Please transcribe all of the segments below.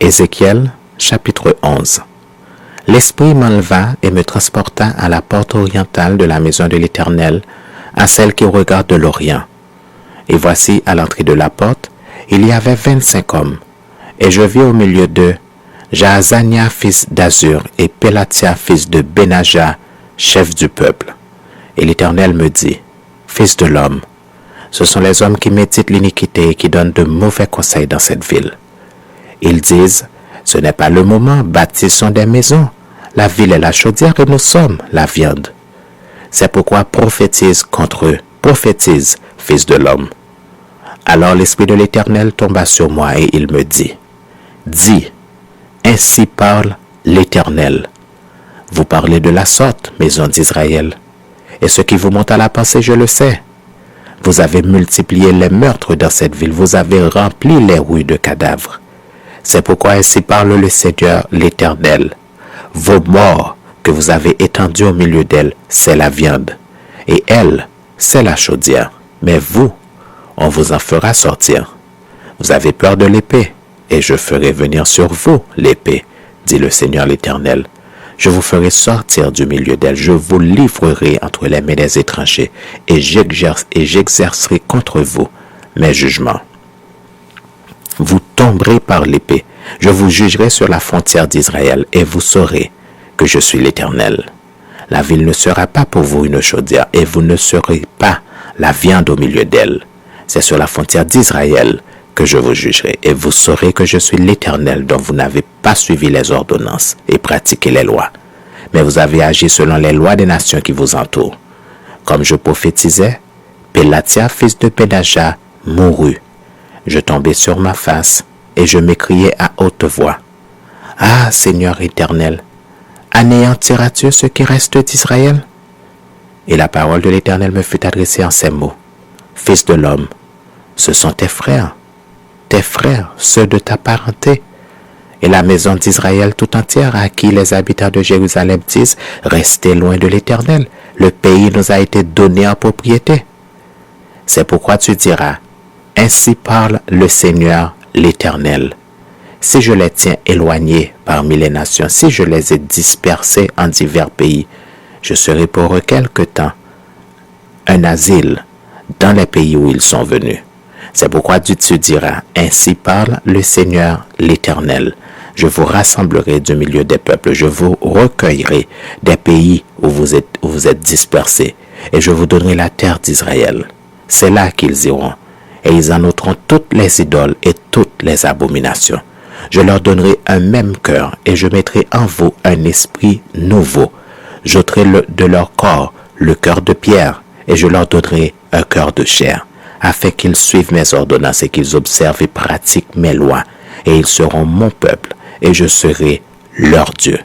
Ézéchiel, chapitre 11. L'Esprit m'enleva et me transporta à la porte orientale de la maison de l'Éternel, à celle qui regarde de l'Orient. Et voici, à l'entrée de la porte, il y avait 25 hommes. Et je vis au milieu d'eux Jaazania, fils d'Azur, et Pélatia, fils de Benaja, chef du peuple. Et l'Éternel me dit, Fils de l'homme, ce sont les hommes qui méditent l'iniquité et qui donnent de mauvais conseils dans cette ville. Ils disent, ce n'est pas le moment, bâtissons des maisons. La ville est la chaudière et nous sommes la viande. C'est pourquoi prophétise contre eux, prophétise, fils de l'homme. Alors l'Esprit de l'Éternel tomba sur moi et il me dit, dis, ainsi parle l'Éternel. Vous parlez de la sorte, maison d'Israël, et ce qui vous monte à la pensée, je le sais. Vous avez multiplié les meurtres dans cette ville, vous avez rempli les rues de cadavres. C'est pourquoi ainsi parle le Seigneur l'Éternel. Vos morts que vous avez étendus au milieu d'elle, c'est la viande, et elle, c'est la chaudière. Mais vous, on vous en fera sortir. Vous avez peur de l'épée, et je ferai venir sur vous l'épée, dit le Seigneur l'Éternel. Je vous ferai sortir du milieu d'elle, je vous livrerai entre les mains des étrangers, et j'exercerai contre vous mes jugements. Vous tomberez par l'épée, je vous jugerai sur la frontière d'Israël, et vous saurez que je suis l'Éternel. La ville ne sera pas pour vous une chaudière, et vous ne serez pas la viande au milieu d'elle. C'est sur la frontière d'Israël que je vous jugerai, et vous saurez que je suis l'Éternel dont vous n'avez pas suivi les ordonnances et pratiqué les lois. Mais vous avez agi selon les lois des nations qui vous entourent. Comme je prophétisais, Pélatia, fils de Benaja, mourut. Je tombai sur ma face, et je m'écriai à haute voix. Ah, Seigneur éternel, anéantiras-tu ce qui reste d'Israël? Et la parole de l'Éternel me fut adressée en ces mots. Fils de l'homme, ce sont tes frères, ceux de ta parenté, et la maison d'Israël tout entière à qui les habitants de Jérusalem disent, restez loin de l'Éternel, le pays nous a été donné en propriété. C'est pourquoi tu diras, ainsi parle le Seigneur l'Éternel. Si je les tiens éloignés parmi les nations, si je les ai dispersés en divers pays, je serai pour eux quelque temps un asile dans les pays où ils sont venus. C'est pourquoi tu diras, ainsi parle le Seigneur l'Éternel. Je vous rassemblerai du milieu des peuples, je vous recueillerai des pays où vous êtes dispersés, et je vous donnerai la terre d'Israël. C'est là qu'ils iront, et ils en ôteront toutes les idoles et toutes les abominations. Je leur donnerai un même cœur, et je mettrai en vous un esprit nouveau. J'ôterai de leur corps le cœur de pierre, et je leur donnerai un cœur de chair, afin qu'ils suivent mes ordonnances et qu'ils observent et pratiquent mes lois, et ils seront mon peuple, et je serai leur Dieu.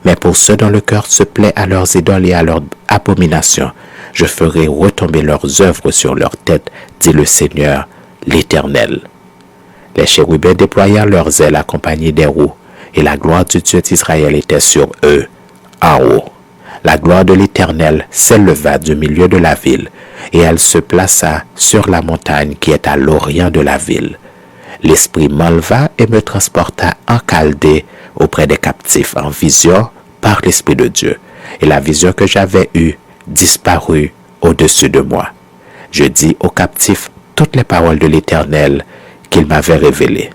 Mais pour ceux dont le cœur se plaît à leurs idoles et à leurs abominations, je ferai retomber leurs œuvres sur leur tête, dit le Seigneur l'Éternel. Les chérubins déployèrent leurs ailes accompagnés des roues, et la gloire du Dieu d'Israël était sur eux, en haut. La gloire de l'Éternel s'éleva du milieu de la ville, et elle se plaça sur la montagne qui est à l'orient de la ville. L'Esprit m'enleva et me transporta en Chaldée auprès des captifs en vision par l'Esprit de Dieu. Et la vision que j'avais eue disparut au-dessus de moi. Je dis aux captifs toutes les paroles de l'Éternel qu'il m'avait révélées.